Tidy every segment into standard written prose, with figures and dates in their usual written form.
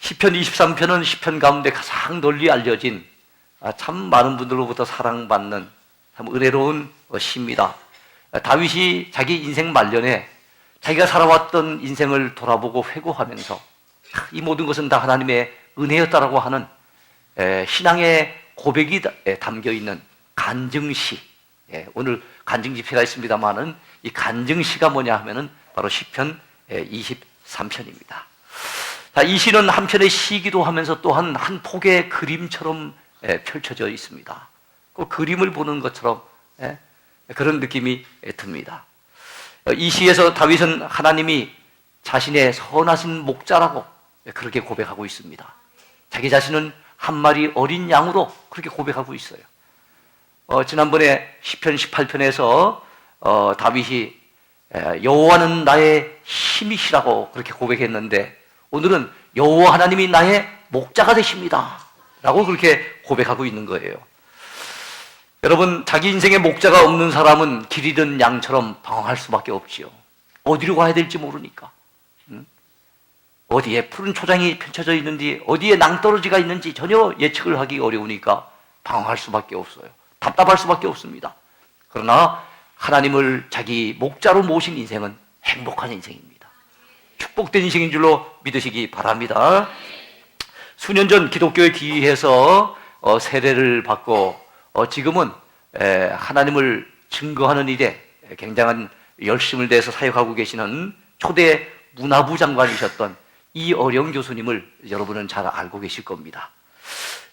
시편 23편은 시편 가운데 가장 널리 알려진 참 많은 분들로부터 사랑받는 참 은혜로운 시입니다. 다윗이 자기 인생 말년에 자기가 살아왔던 인생을 돌아보고 회고하면서 이 모든 것은 다 하나님의 은혜였다라고 하는 신앙의 고백이 담겨 있는 간증시. 오늘 간증 집회가 있습니다만은 이 간증시가 뭐냐 하면은 바로 시편 23편입니다. 이 시는 한편의 시기도 하면서 또한 한 폭의 그림처럼 펼쳐져 있습니다. 그 그림을 보는 것처럼 그런 느낌이 듭니다. 이 시에서 다윗은 하나님이 자신의 선하신 목자라고 그렇게 고백하고 있습니다. 자기 자신은 한 마리 어린 양으로 그렇게 고백하고 있어요. 지난번에 시편 18편에서 다윗이 여호와는 나의 힘이시라고 그렇게 고백했는데, 오늘은 여호와 하나님이 나의 목자가 되십니다 라고 그렇게 고백하고 있는 거예요. 여러분, 자기 인생에 목자가 없는 사람은 길 잃은 양처럼 방황할 수밖에 없지요. 어디로 가야 될지 모르니까, 어디에 푸른 초장이 펼쳐져 있는지, 어디에 낭떠러지가 있는지 전혀 예측을 하기 어려우니까 방황할 수밖에 없어요. 답답할 수밖에 없습니다. 그러나 하나님을 자기 목자로 모신 인생은 행복한 인생입니다. 축복된 인생인 줄로 믿으시기 바랍니다. 수년 전 기독교에 귀의해서 세례를 받고 지금은 하나님을 증거하는 일에 굉장한 열심을 내서 사역하고 계시는 초대 문화부 장관이셨던 이어령 교수님을 여러분은 잘 알고 계실 겁니다.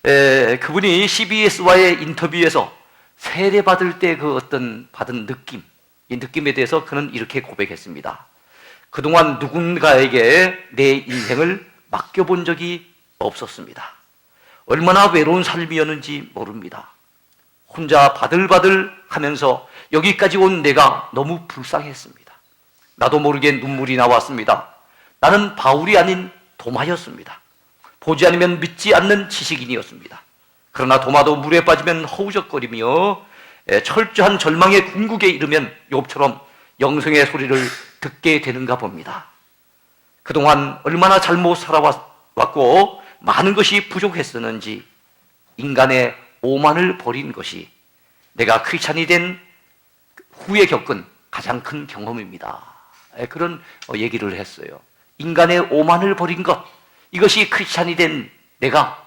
그분이 CBS와의 인터뷰에서 세례 받을 때 그 어떤 받은 느낌, 이 느낌에 대해서 그는 이렇게 고백했습니다. 그동안 누군가에게 내 인생을 맡겨본 적이 없었습니다. 얼마나 외로운 삶이었는지 모릅니다. 혼자 바들바들 하면서 여기까지 온 내가 너무 불쌍했습니다. 나도 모르게 눈물이 나왔습니다. 나는 바울이 아닌 도마였습니다. 보지 않으면 믿지 않는 지식인이었습니다. 그러나 도마도 물에 빠지면 허우적거리며 철저한 절망의 궁극에 이르면 욥처럼 영성의 소리를 듣게 되는가 봅니다. 그동안 얼마나 잘못 살아왔고 많은 것이 부족했었는지 인간의 오만을 버린 것이 내가 크리스찬이 된 후에 겪은 가장 큰 경험입니다. 그런 얘기를 했어요. 인간의 오만을 버린 것, 이것이 크리스찬이 된 내가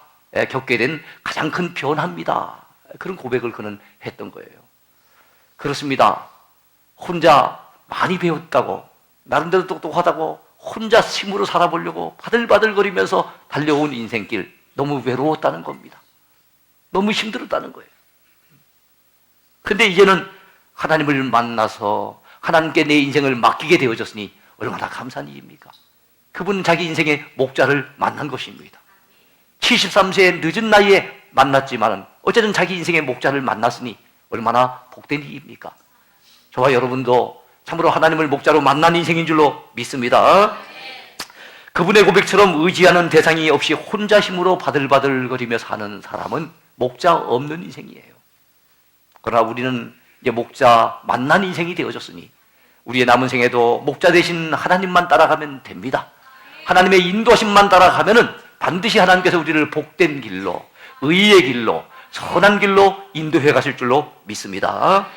겪게 된 가장 큰 변화입니다. 그런 고백을 그는 했던 거예요. 그렇습니다. 혼자 많이 배웠다고, 나름대로 똑똑하다고 혼자 힘으로 살아보려고 바들바들거리면서 달려온 인생길, 너무 외로웠다는 겁니다. 너무 힘들었다는 거예요. 근데 이제는 하나님을 만나서 하나님께 내 인생을 맡기게 되어졌으니 얼마나 감사한 일입니까? 그분은 자기 인생의 목자를 만난 것입니다. 73세의 늦은 나이에 만났지만 어쨌든 자기 인생의 목자를 만났으니 얼마나 복된 일입니까? 저와 여러분도 참으로 하나님을 목자로 만난 인생인 줄로 믿습니다. 그분의 고백처럼 의지하는 대상이 없이 혼자 힘으로 바들바들거리며 사는 사람은 목자 없는 인생이에요. 그러나 우리는 이제 목자 만난 인생이 되어졌으니 우리의 남은 생에도 목자 대신 하나님만 따라가면 됩니다. 하나님의 인도하심만 따라가면은 반드시 하나님께서 우리를 복된 길로, 의의 길로, 선한 길로 인도해 가실 줄로 믿습니다.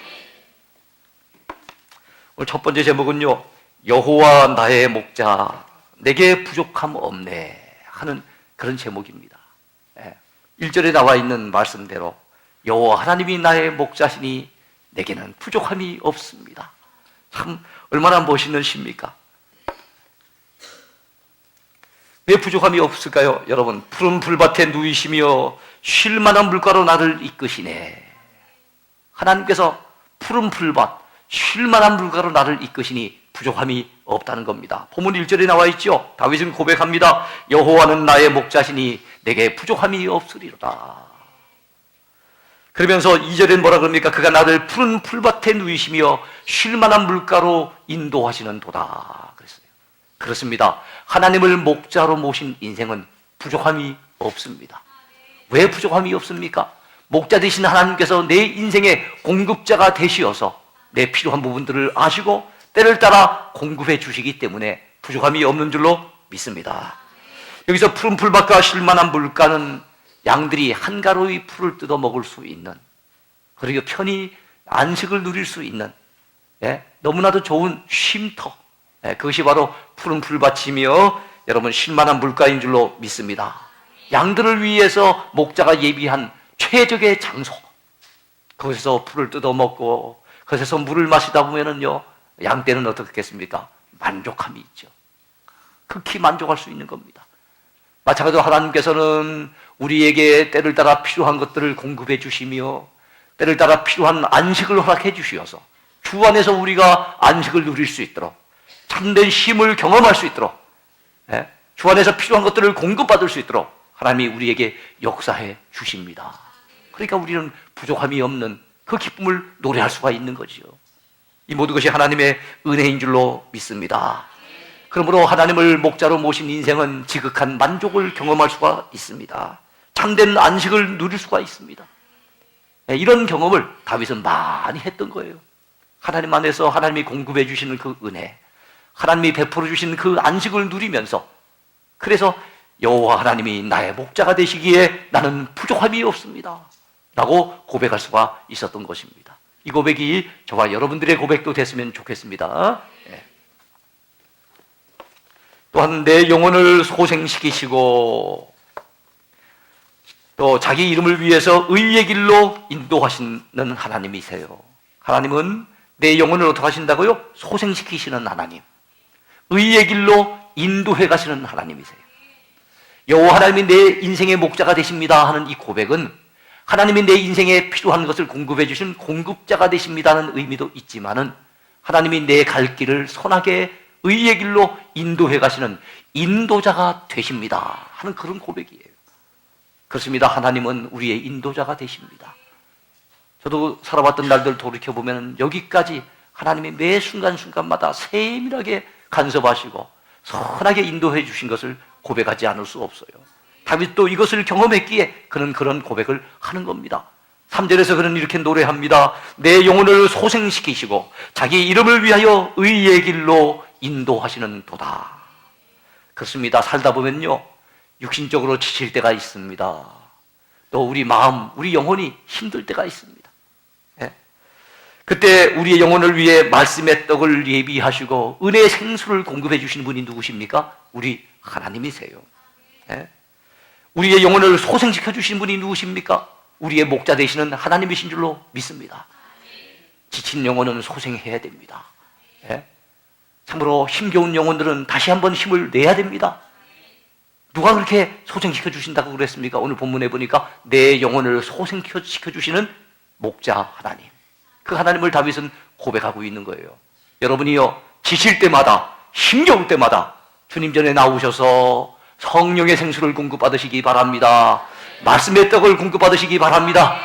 오늘 첫 번째 제목은요, 여호와 나의 목자, 내게 부족함 없네 하는 그런 제목입니다. 1절에 나와 있는 말씀대로 여호와 하나님이 나의 목자시니 내게는 부족함이 없습니다. 참 얼마나 멋있는 시입니까? 왜 부족함이 없을까요? 여러분, 푸른 풀밭에 누이시며 쉴 만한 물가로 나를 이끄시네. 하나님께서 푸른 풀밭, 쉴 만한 물가로 나를 이끄시니 부족함이 없다는 겁니다. 본문 1절에 나와 있죠. 다윗은 고백합니다. 여호와는 나의 목자시니 내게 부족함이 없으리로다. 그러면서 2절엔 뭐라 그럽니까? 그가 나를 푸른 풀밭에 누이시며 쉴 만한 물가로 인도하시는 도다 그랬어요. 그렇습니다. 하나님을 목자로 모신 인생은 부족함이 없습니다. 왜 부족함이 없습니까? 목자 되신 하나님께서 내 인생의 공급자가 되시어서 내 필요한 부분들을 아시고 때를 따라 공급해 주시기 때문에 부족함이 없는 줄로 믿습니다. 여기서 푸른 풀밭과 쉴만한 물가는 양들이 한가로이 풀을 뜯어 먹을 수 있는, 그리고 편히 안식을 누릴 수 있는, 너무나도 좋은 쉼터, 그것이 바로 푸른 풀밭이며 여러분 쉴만한 물가인 줄로 믿습니다. 양들을 위해서 목자가 예비한 최적의 장소, 거기서 풀을 뜯어 먹고 거기서 물을 마시다 보면은요, 양떼는 어떻겠습니까? 만족함이 있죠. 극히 만족할 수 있는 겁니다. 마찬가지로 하나님께서는 우리에게 때를 따라 필요한 것들을 공급해 주시며 때를 따라 필요한 안식을 허락해 주시어서 주 안에서 우리가 안식을 누릴 수 있도록, 참된 쉼을 경험할 수 있도록, 주 안에서 필요한 것들을 공급받을 수 있도록 하나님이 우리에게 역사해 주십니다. 그러니까 우리는 부족함이 없는 그 기쁨을 노래할 수가 있는 거지요. 이 모든 것이 하나님의 은혜인 줄로 믿습니다. 그러므로 하나님을 목자로 모신 인생은 지극한 만족을 경험할 수가 있습니다. 참된 안식을 누릴 수가 있습니다. 이런 경험을 다윗은 많이 했던 거예요. 하나님 안에서 하나님이 공급해 주시는 그 은혜, 하나님이 베풀어 주신 그 안식을 누리면서, 그래서 여호와 하나님이 나의 목자가 되시기에 나는 부족함이 없습니다 라고 고백할 수가 있었던 것입니다. 이 고백이 저와 여러분들의 고백도 됐으면 좋겠습니다. 또한 내 영혼을 소생시키시고 또 자기 이름을 위해서 의의 길로 인도하시는 하나님이세요. 하나님은 내 영혼을 어떻게 하신다고요? 소생시키시는 하나님, 의의 길로 인도해 가시는 하나님이세요. 여호와 하나님이 내 인생의 목자가 되십니다 하는 이 고백은 하나님이 내 인생에 필요한 것을 공급해 주신 공급자가 되십니다는 의미도 있지만은 하나님이 내 갈 길을 선하게 의의 길로 인도해 가시는 인도자가 되십니다 하는 그런 고백이에요. 그렇습니다. 하나님은 우리의 인도자가 되십니다. 저도 살아왔던 날들 돌이켜보면 여기까지 하나님이 매 순간순간마다 세밀하게 간섭하시고 선하게 인도해 주신 것을 고백하지 않을 수 없어요. 다윗도 이것을 경험했기에 그는 그런 고백을 하는 겁니다. 3절에서 그는 이렇게 노래합니다. 내 영혼을 소생시키시고 자기 이름을 위하여 의의 길로 인도하시는 도다. 그렇습니다. 살다 보면요, 육신적으로 지칠 때가 있습니다. 또 우리 마음, 우리 영혼이 힘들 때가 있습니다. 그때 우리의 영혼을 위해 말씀의 떡을 예비하시고 은혜의 생수를 공급해 주시는 분이 누구십니까? 우리 하나님이세요. 우리의 영혼을 소생시켜 주시는 분이 누구십니까? 우리의 목자 되시는 하나님이신 줄로 믿습니다. 지친 영혼은 소생해야 됩니다. 참으로 힘겨운 영혼들은 다시 한번 힘을 내야 됩니다. 누가 그렇게 소생시켜 주신다고 그랬습니까? 오늘 본문에 보니까 내 영혼을 소생시켜 주시는 목자 하나님, 그 하나님을 다윗은 고백하고 있는 거예요. 여러분이요, 지칠 때마다, 힘겨울 때마다 주님 전에 나오셔서 성령의 생수를 공급받으시기 바랍니다. 말씀의 떡을 공급받으시기 바랍니다.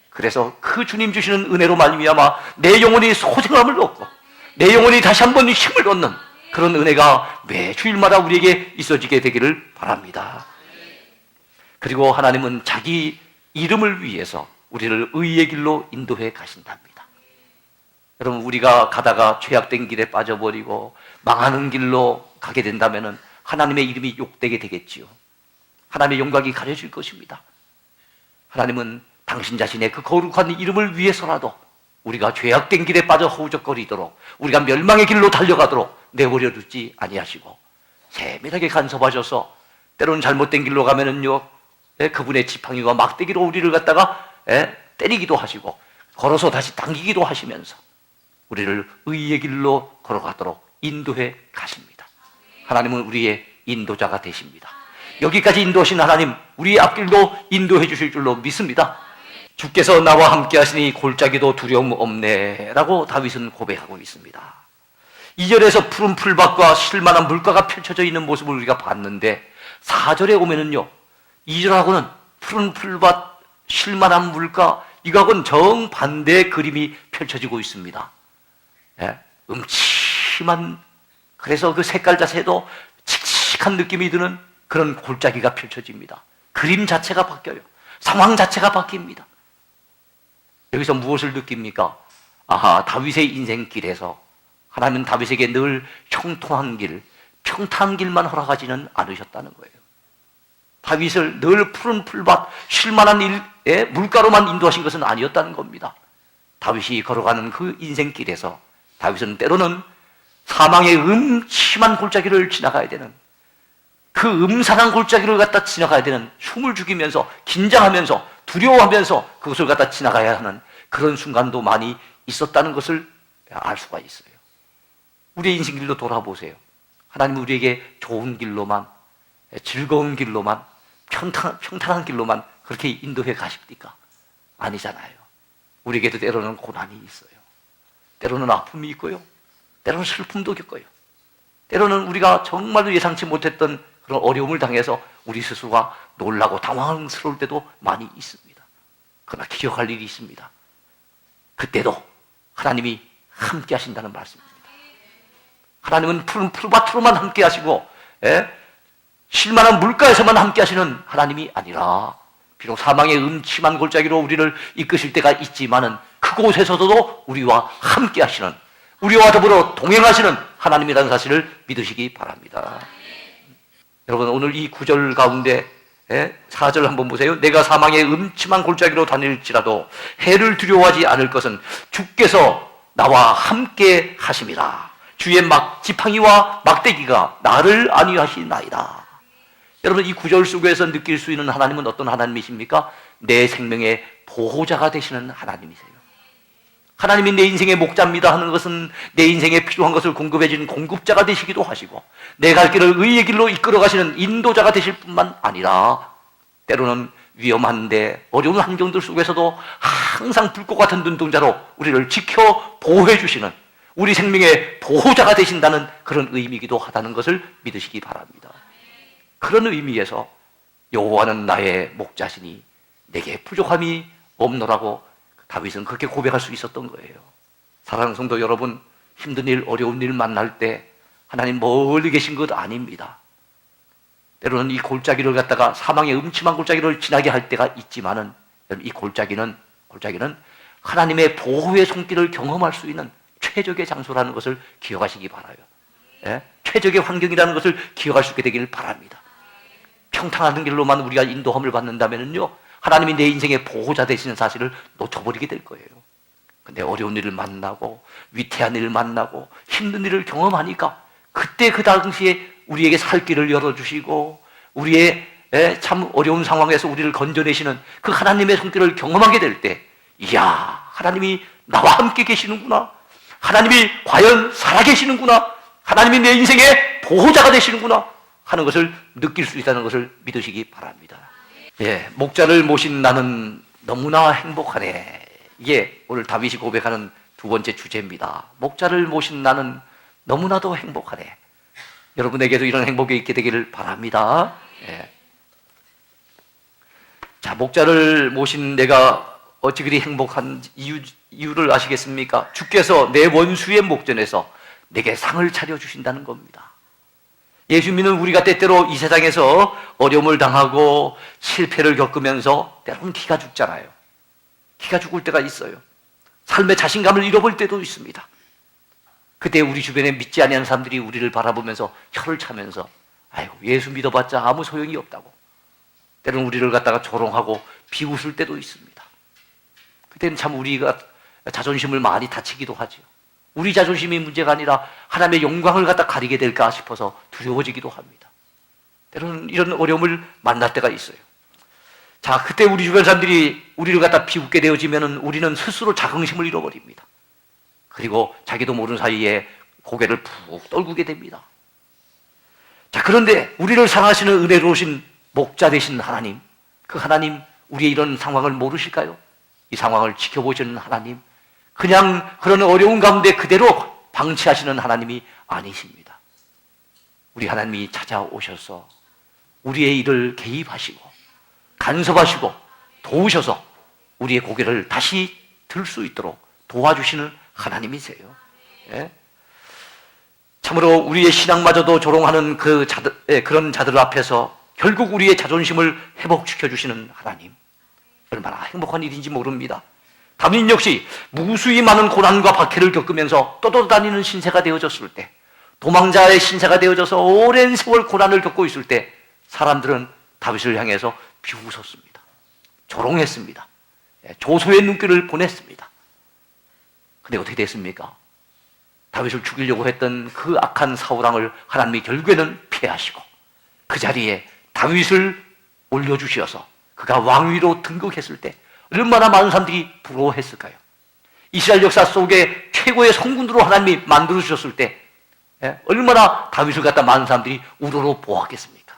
그래서 그 주님 주시는 은혜로 말미암아 내 영혼이 소생함을 얻고 내 영혼이 다시 한번 힘을 얻는 그런 은혜가 매 주일마다 우리에게 있어지게 되기를 바랍니다. 그리고 하나님은 자기 이름을 위해서 우리를 의의 길로 인도해 가신답니다. 여러분, 우리가 가다가 죄악된 길에 빠져버리고 망하는 길로 가게 된다면 하나님의 이름이 욕되게 되겠지요. 하나님의 영광이 가려질 것입니다. 하나님은 당신 자신의 그 거룩한 이름을 위해서라도 우리가 죄악된 길에 빠져 허우적거리도록, 우리가 멸망의 길로 달려가도록 내버려 두지 아니하시고 세밀하게 간섭하셔서 때로는 잘못된 길로 가면은요, 그분의 지팡이와 막대기로 우리를 갖다가 때리기도 하시고 걸어서 다시 당기기도 하시면서 우리를 의의 길로 걸어가도록 인도해 가십니다. 하나님은 우리의 인도자가 되십니다. 여기까지 인도하신 하나님, 우리의 앞길도 인도해 주실 줄로 믿습니다. 주께서 나와 함께 하시니 골짜기도 두려움 없네 라고 다윗은 고백하고 있습니다. 2절에서 푸른 풀밭과 쉴만한 물가가 펼쳐져 있는 모습을 우리가 봤는데 4절에 오면은요, 2절하고는 푸른 풀밭, 쉴만한 물가, 이거하고는 정반대의 그림이 펼쳐지고 있습니다. 음침한, 그래서 그 색깔 자체도 칙칙한 느낌이 드는 그런 골짜기가 펼쳐집니다. 그림 자체가 바뀌어요. 상황 자체가 바뀝니다. 여기서 무엇을 느낍니까? 아하, 다윗의 인생길에서 하나님은 다윗에게 늘 형통한 길, 평탄한 길만 허락하지는 않으셨다는 거예요. 다윗을 늘 푸른 풀밭 쉴만한 일에 물가로만 인도하신 것은 아니었다는 겁니다. 다윗이 걸어가는 그 인생길에서 다윗은 때로는 사망의 음침한 골짜기를 지나가야 되는, 그 음산한 골짜기를 갖다 지나가야 되는, 숨을 죽이면서 긴장하면서 두려워하면서 그것을 갖다 지나가야 하는 그런 순간도 많이 있었다는 것을 알 수가 있어요. 우리의 인생길로 돌아보세요. 하나님은 우리에게 좋은 길로만, 즐거운 길로만, 평탄한 길로만 그렇게 인도해 가십니까? 아니잖아요. 우리에게도 때로는 고난이 있어요. 때로는 아픔이 있고요. 때로는 슬픔도 겪어요. 때로는 우리가 정말로 예상치 못했던 그런 어려움을 당해서 우리 스스로가 놀라고 당황스러울 때도 많이 있습니다. 그러나 기억할 일이 있습니다. 그때도 하나님이 함께 하신다는 말씀입니다. 하나님은 푸른 풀밭으로만 함께 하시고, 쉴만한 물가에서만 함께 하시는 하나님이 아니라, 비록 사망의 음침한 골짜기로 우리를 이끄실 때가 있지만은 그곳에서도 우리와 함께 하시는, 우리와 더불어 동행하시는 하나님이라는 사실을 믿으시기 바랍니다. 여러분, 오늘 이 9절 가운데 4절 한번 보세요. 내가 사망의 음침한 골짜기로 다닐지라도 해를 두려워하지 않을 것은 주께서 나와 함께 하심이라. 주의 지팡이와 막대기가 나를 안위하시나이다. 여러분, 이 9절 속에서 느낄 수 있는 하나님은 어떤 하나님이십니까? 내 생명의 보호자가 되시는 하나님이세요. 하나님이 내 인생의 목자입니다 하는 것은 내 인생에 필요한 것을 공급해 주는 공급자가 되시기도 하시고, 내 갈 길을 의의 길로 이끌어 가시는 인도자가 되실 뿐만 아니라, 때로는 위험한데 어려운 환경들 속에서도 항상 불꽃 같은 눈동자로 우리를 지켜 보호해 주시는, 우리 생명의 보호자가 되신다는 그런 의미이기도 하다는 것을 믿으시기 바랍니다. 그런 의미에서 여호와는 나의 목자시니 내게 부족함이 없노라고 다윗은 그렇게 고백할 수 있었던 거예요. 사랑하는 성도 여러분, 힘든 일, 어려운 일 만날 때 하나님 멀리 계신 것 아닙니다. 때로는 이 골짜기를 갖다가 사망의 음침한 골짜기를 지나게 할 때가 있지만은, 이 골짜기는 하나님의 보호의 손길을 경험할 수 있는 최적의 장소라는 것을 기억하시기 바라요. 최적의 환경이라는 것을 기억할 수 있게 되기를 바랍니다. 평탄한 길로만 우리가 인도함을 받는다면요, 하나님이 내 인생의 보호자 되시는 사실을 놓쳐버리게 될 거예요. 근데 어려운 일을 만나고 위태한 일을 만나고 힘든 일을 경험하니까 그때 그 당시에 우리에게 살 길을 열어주시고 우리의 참 어려운 상황에서 우리를 건져내시는 그 하나님의 손길을 경험하게 될 때, 이야, 하나님이 나와 함께 계시는구나, 하나님이 과연 살아계시는구나, 하나님이 내 인생의 보호자가 되시는구나 하는 것을 느낄 수 있다는 것을 믿으시기 바랍니다. 목자를 모신 나는 너무나 행복하네. 이게 오늘 다윗이 고백하는 두 번째 주제입니다. 목자를 모신 나는 너무나도 행복하네. 여러분에게도 이런 행복이 있게 되기를 바랍니다. 자, 목자를 모신 내가 어찌 그리 행복한 이유를 아시겠습니까? 주께서 내 원수의 목전에서 내게 상을 차려주신다는 겁니다. 예수 믿는 우리가 때때로 이 세상에서 어려움을 당하고 실패를 겪으면서 때로는 기가 죽잖아요. 기가 죽을 때가 있어요. 삶의 자신감을 잃어버릴 때도 있습니다. 그때 우리 주변에 믿지 아니하는 사람들이 우리를 바라보면서 혀를 차면서 아이고, 예수 믿어봤자 아무 소용이 없다고, 때로는 우리를 갖다가 조롱하고 비웃을 때도 있습니다. 그때는 참 우리가 자존심을 많이 다치기도 하죠. 우리 자존심이 문제가 아니라 하나님의 영광을 갖다 가리게 될까 싶어서 두려워지기도 합니다. 때로는 이런 어려움을 만날 때가 있어요. 자, 그때 우리 주변 사람들이 우리를 갖다 비웃게 되어지면 우리는 스스로 자긍심을 잃어버립니다. 그리고 자기도 모르는 사이에 고개를 푹 떨구게 됩니다. 자, 그런데 우리를 사랑하시는 은혜로우신 목자 되신 하나님, 그 하나님, 우리의 이런 상황을 모르실까요? 이 상황을 지켜보시는 하나님, 그냥 그런 어려운 가운데 그대로 방치하시는 하나님이 아니십니다. 우리 하나님이 찾아오셔서 우리의 일을 개입하시고 간섭하시고 도우셔서 우리의 고개를 다시 들 수 있도록 도와주시는 하나님이세요. 참으로 우리의 신앙마저도 조롱하는 그런 자들 앞에서 결국 우리의 자존심을 회복시켜 주시는 하나님, 얼마나 행복한 일인지 모릅니다. 다윗 역시 무수히 많은 고난과 박해를 겪으면서 떠돌아다니는 신세가 되어졌을 때, 도망자의 신세가 되어져서 오랜 세월 고난을 겪고 있을 때 사람들은 다윗을 향해서 비웃었습니다. 조롱했습니다. 조소의 눈길을 보냈습니다. 근데 어떻게 됐습니까? 다윗을 죽이려고 했던 그 악한 사울왕을 하나님이 결국에는 피하시고 그 자리에 다윗을 올려주셔서 그가 왕위로 등극했을 때 얼마나 많은 사람들이 부러워했을까요? 이스라엘 역사 속에 최고의 성군으로 하나님이 만들어주셨을 때 얼마나 다윗을 갖다 많은 사람들이 우러러 보았겠습니까?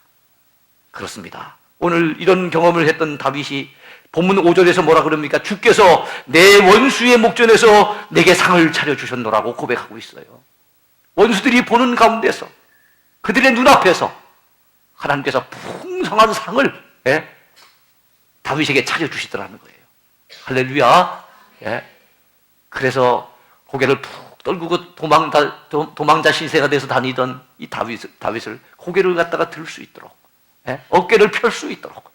그렇습니다. 오늘 이런 경험을 했던 다윗이 본문 5절에서 뭐라 그럽니까? 주께서 내 원수의 목전에서 내게 상을 차려주셨노라고 고백하고 있어요. 원수들이 보는 가운데서 그들의 눈앞에서 하나님께서 풍성한 상을 다윗에게 차려주시더라는 거예요. 할렐루야. 그래서 고개를 푹 떨구고 도망자 신세가 돼서 다니던 이 다윗을 고개를 갖다가 들 수 있도록 어깨를 펼 수 있도록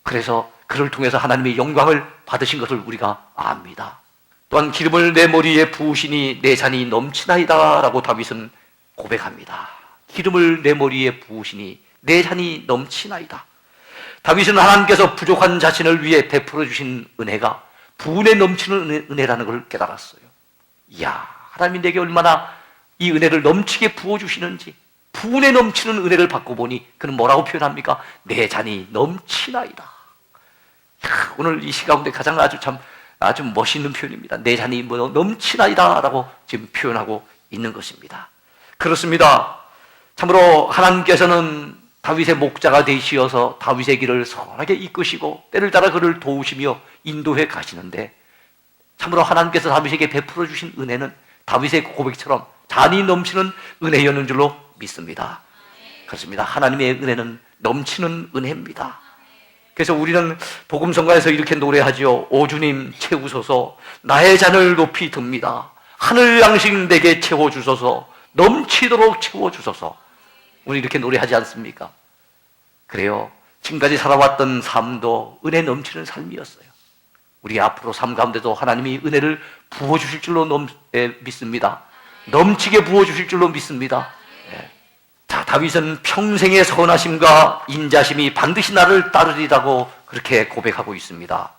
그래서 그를 통해서 하나님의 영광을 받으신 것을 우리가 압니다. 또한 기름을 내 머리에 부으시니 내 잔이 넘치나이다 라고 다윗은 고백합니다. 기름을 내 머리에 부으시니 내 잔이 넘치나이다. 다윗은 하나님께서 부족한 자신을 위해 베풀어 주신 은혜가 부은에 넘치는 은혜라는 걸 깨달았어요. 이야, 하나님이 내게 얼마나 이 은혜를 넘치게 부어주시는지, 부은에 넘치는 은혜를 받고 보니 그는 뭐라고 표현합니까? 내 잔이 넘치나이다. 이야, 오늘 이 시 가운데 가장 아주 멋있는 표현입니다. 내 잔이 넘치나이다 라고 지금 표현하고 있는 것입니다. 그렇습니다. 참으로 하나님께서는 다윗의 목자가 되시어서 다윗의 길을 선하게 이끄시고 때를 따라 그를 도우시며 인도해 가시는데, 참으로 하나님께서 다윗에게 베풀어 주신 은혜는 다윗의 고백처럼 잔이 넘치는 은혜였는 줄로 믿습니다. 그렇습니다. 하나님의 은혜는 넘치는 은혜입니다. 그래서 우리는 복음성가에서 이렇게 노래하죠. 오 주님 채우소서, 나의 잔을 높이 듭니다. 하늘 양식 내게 채워주소서, 넘치도록 채워주소서. 우리 이렇게 노래하지 않습니까? 그래요. 지금까지 살아왔던 삶도 은혜 넘치는 삶이었어요. 우리 앞으로 삶 가운데도 하나님이 은혜를 부어주실 줄로 믿습니다. 넘치게 부어주실 줄로 믿습니다. 자, 다윗은 평생의 선하심과 인자심이 반드시 나를 따르리라고 그렇게 고백하고 있습니다.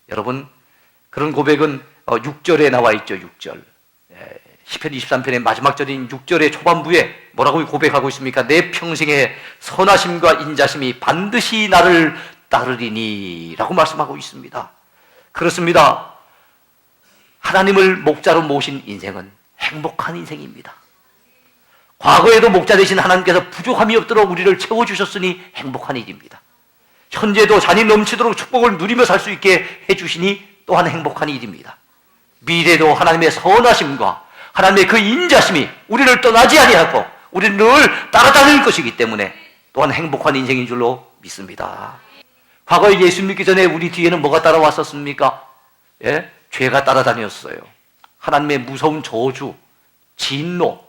여러분, 그런 고백은 6절에 나와 있죠. 6절. 시편 23편의 마지막 절인 6절의 초반부에 뭐라고 고백하고 있습니까? 내 평생의 선하심과 인자심이 반드시 나를 따르리니 라고 말씀하고 있습니다. 그렇습니다. 하나님을 목자로 모신 인생은 행복한 인생입니다. 과거에도 목자 되신 하나님께서 부족함이 없도록 우리를 채워주셨으니 행복한 일입니다. 현재도 잔이 넘치도록 축복을 누리며 살 수 있게 해주시니 또한 행복한 일입니다. 미래도 하나님의 선하심과 하나님의 그 인자심이 우리를 떠나지 아니하고 우리를 늘 따라다닐 것이기 때문에 또한 행복한 인생인 줄로 믿습니다. 과거에 예수 믿기 전에 우리 뒤에는 뭐가 따라왔었습니까? 죄가 따라다녔어요. 하나님의 무서운 저주, 진노,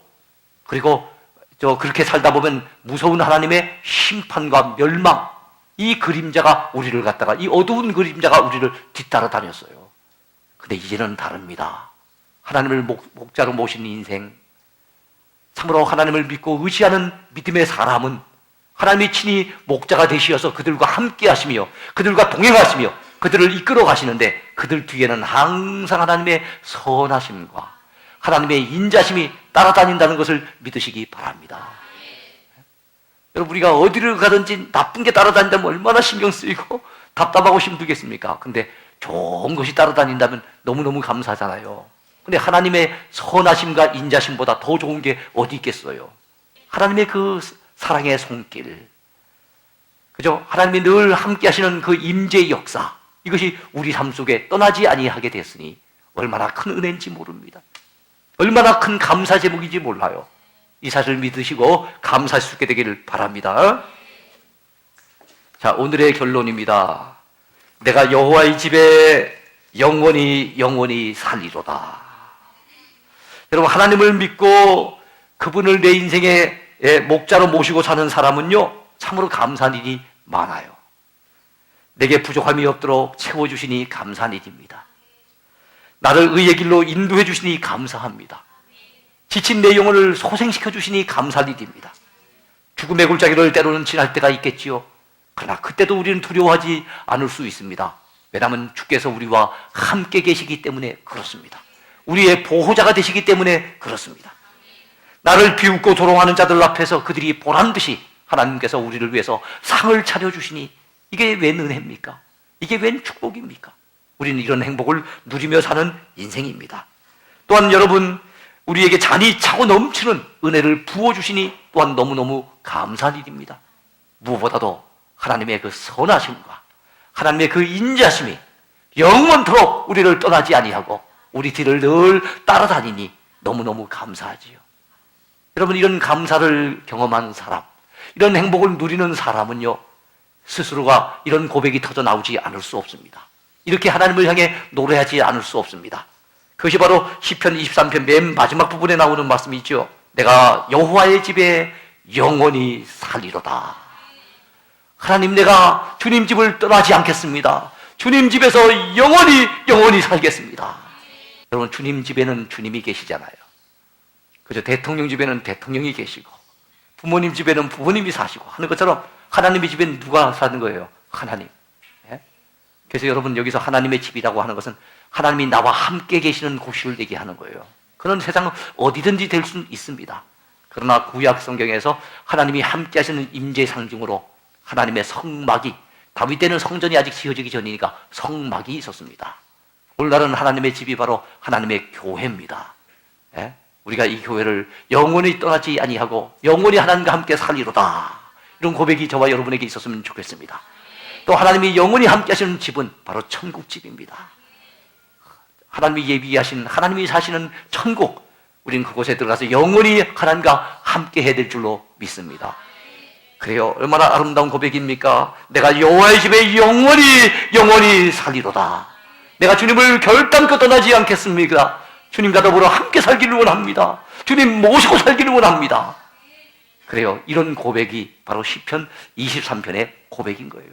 그리고 그렇게 살다 보면 무서운 하나님의 심판과 멸망, 이 그림자가 우리를 갖다가, 이 어두운 그림자가 우리를 뒤따라 다녔어요. 근데 이제는 다릅니다. 하나님을 목자로 모신 인생, 참으로 하나님을 믿고 의지하는 믿음의 사람은 하나님이 친히 목자가 되시어서 그들과 함께 하시며 그들과 동행하시며 그들을 이끌어 가시는데, 그들 뒤에는 항상 하나님의 선하심과 하나님의 인자심이 따라다닌다는 것을 믿으시기 바랍니다. 여러분, 우리가 어디를 가든지 나쁜 게 따라다닌다면 얼마나 신경 쓰이고 답답하고 힘들겠습니까? 근데 좋은 것이 따라다닌다면 너무너무 감사하잖아요. 근데 하나님의 선하심과 인자심보다 더 좋은 게 어디 있겠어요? 하나님의 그 사랑의 손길, 그죠? 하나님이 늘 함께 하시는 그 임재의 역사, 이것이 우리 삶 속에 떠나지 아니하게 됐으니 얼마나 큰 은혜인지 모릅니다. 얼마나 큰 감사 제목인지 몰라요. 이 사실을 믿으시고 감사할 수 있게 되기를 바랍니다. 자, 오늘의 결론입니다. 내가 여호와의 집에 영원히 살리로다. 여러분, 하나님을 믿고 그분을 내 인생의 목자로 모시고 사는 사람은요, 참으로 감사한 일이 많아요. 내게 부족함이 없도록 채워주시니 감사한 일입니다. 나를 의의 길로 인도해 주시니 감사합니다. 지친 내 영혼을 소생시켜 주시니 감사할 일입니다. 죽음의 골짜기를 때로는 지날 때가 있겠지요. 그러나 그때도 우리는 두려워하지 않을 수 있습니다. 왜냐하면 주께서 우리와 함께 계시기 때문에 그렇습니다. 우리의 보호자가 되시기 때문에 그렇습니다. 나를 비웃고 조롱하는 자들 앞에서 그들이 보란듯이 하나님께서 우리를 위해서 상을 차려주시니 이게 웬 은혜입니까? 이게 웬 축복입니까? 우리는 이런 행복을 누리며 사는 인생입니다. 또한 여러분, 우리에게 잔이 차고 넘치는 은혜를 부어주시니 또한 너무너무 감사한 일입니다. 무엇보다도 하나님의 그 선하심과 하나님의 그 인자심이 영원토록 우리를 떠나지 아니하고 우리 뒤를 늘 따라다니니 너무너무 감사하지요. 여러분, 이런 감사를 경험한 사람, 이런 행복을 누리는 사람은요, 스스로가 이런 고백이 터져 나오지 않을 수 없습니다. 이렇게 하나님을 향해 노래하지 않을 수 없습니다. 그것이 바로 시편 23편 맨 마지막 부분에 나오는 말씀이죠. 내가 여호와의 집에 영원히 살리로다. 하나님, 내가 주님 집을 떠나지 않겠습니다. 주님 집에서 영원히 살겠습니다. 여러분, 주님 집에는 주님이 계시잖아요. 그죠? 대통령 집에는 대통령이 계시고 부모님 집에는 부모님이 사시고 하는 것처럼 하나님의 집에는 누가 사는 거예요? 하나님. 예? 그래서 여러분, 여기서 하나님의 집이라고 하는 것은 하나님이 나와 함께 계시는 곳을 얘기하는 거예요. 그런 세상은 어디든지 될 수 있습니다. 그러나 구약 성경에서 하나님이 함께 하시는 임재 상징으로 하나님의 성막이, 다윗 때는 성전이 아직 지어지기 전이니까 성막이 있었습니다. 오늘날은 하나님의 집이 바로 하나님의 교회입니다. 예? 우리가 이 교회를 영원히 떠나지 아니하고 영원히 하나님과 함께 살리로다, 이런 고백이 저와 여러분에게 있었으면 좋겠습니다. 또 하나님이 영원히 함께 하시는 집은 바로 천국집입니다. 하나님이 예비하신, 하나님이 사시는 천국, 우리는 그곳에 들어가서 영원히 하나님과 함께 해야 될 줄로 믿습니다. 그래요. 얼마나 아름다운 고백입니까? 내가 여호와의 집에 영원히 살리로다. 내가 주님을 결단코 떠나지 않겠습니까? 주님과 더불어 함께 살기를 원합니다. 주님 모시고 살기를 원합니다. 그래요. 이런 고백이 바로 시편 23편의 고백인 거예요.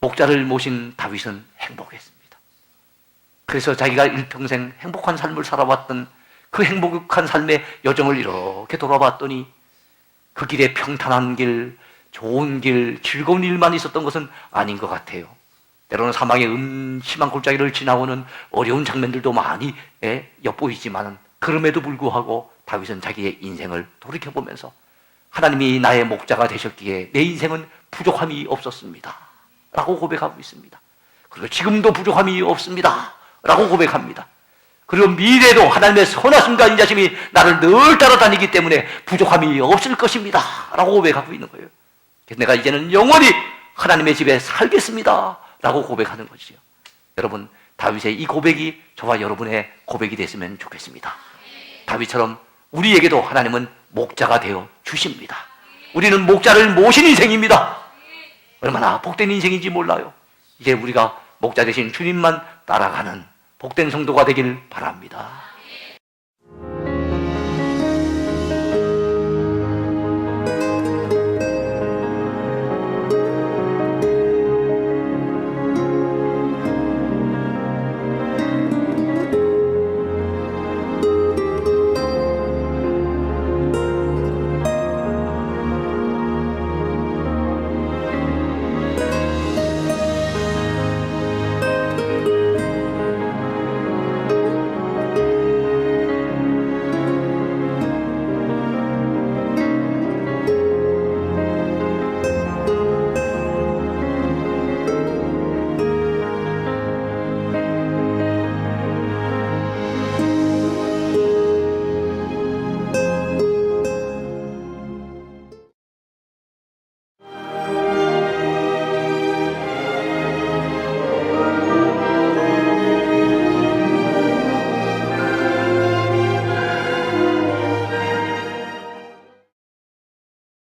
목자를 모신 다윗은 행복했습니다. 그래서 자기가 일평생 행복한 삶을 살아왔던 그 행복한 삶의 여정을 이렇게 돌아봤더니 그 길에 평탄한 길, 좋은 길, 즐거운 일만 있었던 것은 아닌 것 같아요. 때로는 사망의 심한 골짜기를 지나오는 어려운 장면들도 많이 엿보이지만 그럼에도 불구하고 다윗은 자기의 인생을 돌이켜보면서 하나님이 나의 목자가 되셨기에 내 인생은 부족함이 없었습니다 라고 고백하고 있습니다. 그리고 지금도 부족함이 없습니다 라고 고백합니다. 그리고 미래도 하나님의 선하심과 인자심이 나를 늘 따라다니기 때문에 부족함이 없을 것입니다 라고 고백하고 있는 거예요. 그래서 내가 이제는 영원히 하나님의 집에 살겠습니다 라고 고백하는 것이죠. 여러분, 다윗의 이 고백이 저와 여러분의 고백이 됐으면 좋겠습니다. 다윗처럼 우리에게도 하나님은 목자가 되어 주십니다. 우리는 목자를 모신 인생입니다. 얼마나 복된 인생인지 몰라요. 이제 우리가 목자 되신 주님만 따라가는 복된 성도가 되길 바랍니다.